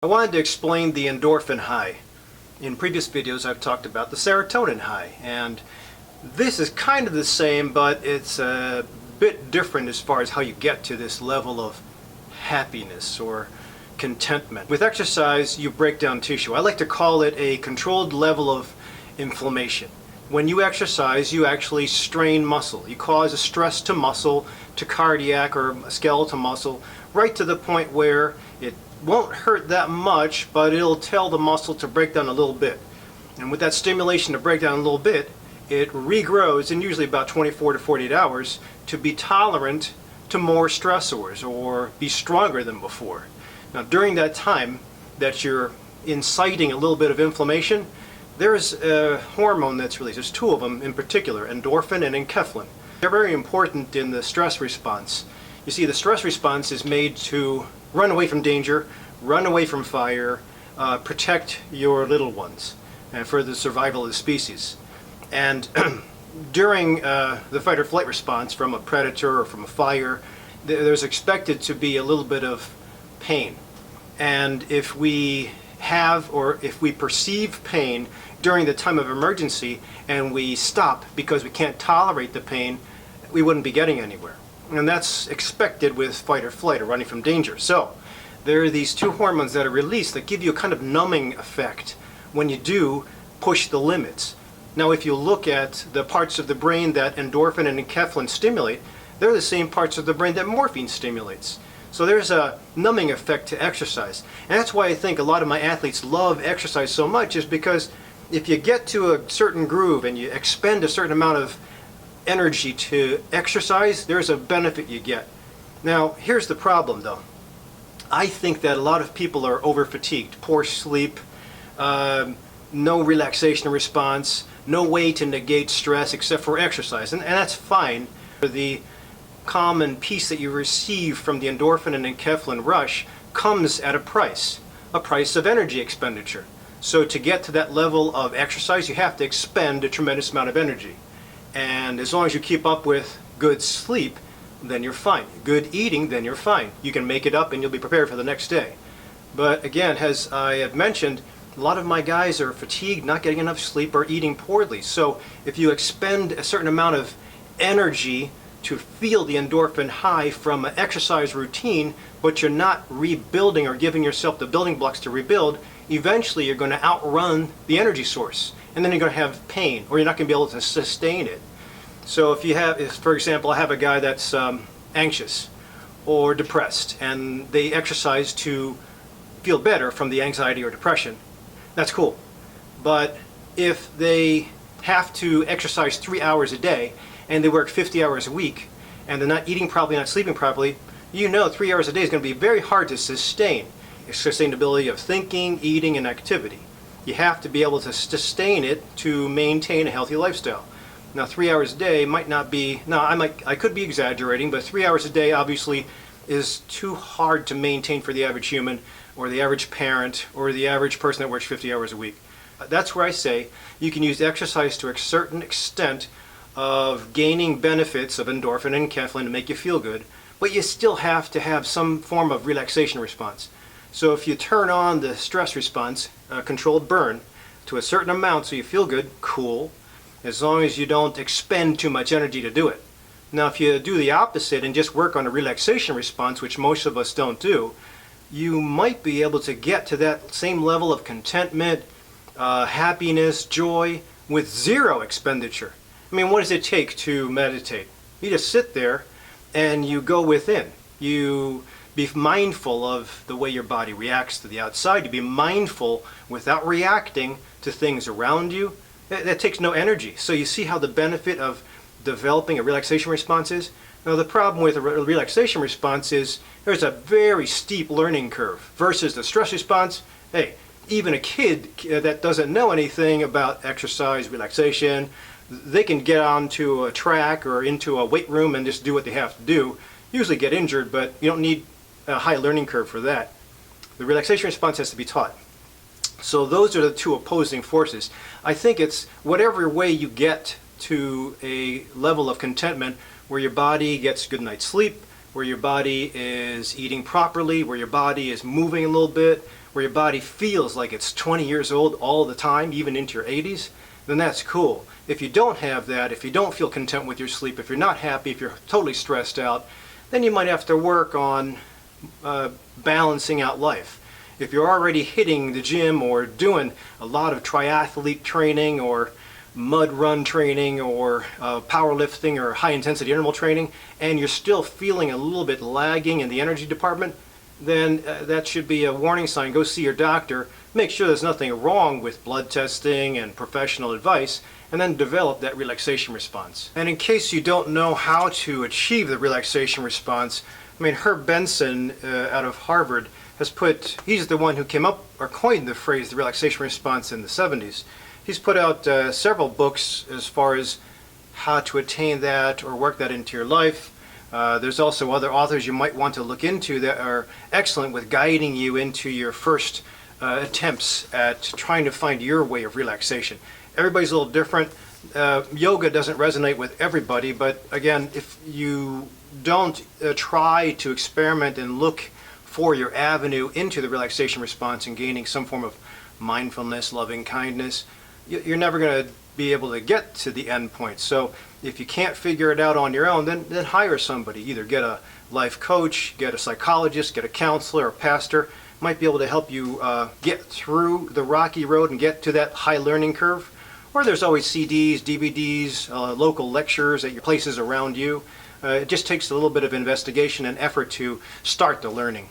I wanted to explain the endorphin high. In previous videos I've talked about the serotonin high, and this is kind of the same, but it's a bit different as far as how you get to this level of happiness or contentment. With exercise you break down tissue. I like to call it a controlled level of inflammation. When you exercise you actually strain muscle. You cause a stress to muscle, to cardiac or skeletal muscle, right to the point where it won't hurt that much, but it'll tell the muscle to break down a little bit. And with that stimulation to break down a little bit, it regrows in usually about 24 to 48 hours to be tolerant to more stressors or be stronger than before. Now during that time that you're inciting a little bit of inflammation, there's a hormone that's released. There's two of them in particular, endorphin and enkephalin. They're very important in the stress response. You see, the stress response is made to run away from danger, run away from fire, protect your little ones, and for the survival of the species. And during the fight or flight response from a predator or from a fire, there's expected to be a little bit of pain. And if we have, or if we perceive pain during the time of emergency and we stop because we can't tolerate the pain, we wouldn't be getting anywhere. And that's expected with fight or flight or running from danger. So there are these two hormones that are released that give you a kind of numbing effect when you do push the limits. Now if you look at the parts of the brain that endorphin and enkephalin stimulate, they're the same parts of the brain that morphine stimulates. So there's a numbing effect to exercise. And that's why I think a lot of my athletes love exercise so much, is because if you get to a certain groove and you expend a certain amount of energy to exercise, there's a benefit you get. Now here's the problem though. I think that a lot of people are over fatigued, poor sleep, no relaxation response, no way to negate stress except for exercise, and that's fine. The calm and peace that you receive from the endorphin and enkephalin rush comes at a price of energy expenditure. So to get to that level of exercise you have to expend a tremendous amount of energy. And as long as you keep up with good sleep, then you're fine. Good eating, then you're fine. You can make it up and you'll be prepared for the next day. But again, as I have mentioned, a lot of my guys are fatigued, not getting enough sleep, or eating poorly. So if you expend a certain amount of energy to feel the endorphin high from an exercise routine, but you're not rebuilding or giving yourself the building blocks to rebuild, eventually you're going to outrun the energy source. And then you're going to have pain, or you're not going to be able to sustain it. So if you have, for example, I have a guy that's anxious or depressed, and they exercise to feel better from the anxiety or depression, that's cool. But if they have to exercise 3 hours a day, and they work 50 hours a week, and they're not eating properly, not sleeping properly, you know 3 hours a day is going to be very hard to sustain. Sustainability of thinking, eating, and activity. You have to be able to sustain it to maintain a healthy lifestyle. Now 3 hours a day might not be, now I could be exaggerating, but 3 hours a day obviously is too hard to maintain for the average human, or the average parent, or the average person that works 50 hours a week. That's where I say you can use exercise to a certain extent of gaining benefits of endorphin and enkephalin to make you feel good, but you still have to have some form of relaxation response. So if you turn on the stress response, controlled burn, to a certain amount so you feel good, cool, as long as you don't expend too much energy to do it. Now if you do the opposite and just work on a relaxation response, which most of us don't do, you might be able to get to that same level of contentment, happiness, joy, with zero expenditure. I mean, what does it take to meditate? You just sit there and you go within. You be mindful of the way your body reacts to the outside. You be mindful without reacting to things around you. That takes no energy. So you see how the benefit of developing a relaxation response is? Now the problem with a relaxation response is there's a very steep learning curve versus the stress response. Hey, even a kid that doesn't know anything about exercise, relaxation, they can get onto a track or into a weight room and just do what they have to do. Usually get injured, but you don't need a high learning curve for that. The relaxation response has to be taught. So those are the two opposing forces. I think it's whatever way you get to a level of contentment where your body gets a good night's sleep, where your body is eating properly, where your body is moving a little bit, where your body feels like it's 20 years old all the time, even into your 80s, then that's cool. If you don't have that, if you don't feel content with your sleep, if you're not happy, if you're totally stressed out, then you might have to work on balancing out life. If you're already hitting the gym or doing a lot of triathlete training or mud run training or powerlifting or high intensity interval training, and you're still feeling a little bit lagging in the energy department, then that should be a warning sign. Go see your doctor, make sure there's nothing wrong with blood testing and professional advice, and then develop that relaxation response. And in case you don't know how to achieve the relaxation response, I mean, Herb Benson out of Harvard he's the one who came up or coined the phrase the relaxation response in the 70s. He's put out several books as far as how to attain that or work that into your life. There's also other authors you might want to look into that are excellent with guiding you into your first attempts at trying to find your way of relaxation. Everybody's a little different. Yoga doesn't resonate with everybody, but again, if you don't try to experiment and look for your avenue into the relaxation response and gaining some form of mindfulness, loving kindness, you're never going to be able to get to the end point. So if you can't figure it out on your own, then hire somebody. Either get a life coach, get a psychologist, get a counselor, a pastor. Might be able to help you get through the rocky road and get to that high learning curve. Or there's always CDs, DVDs, local lectures at your places around you. It just takes a little bit of investigation and effort to start the learning.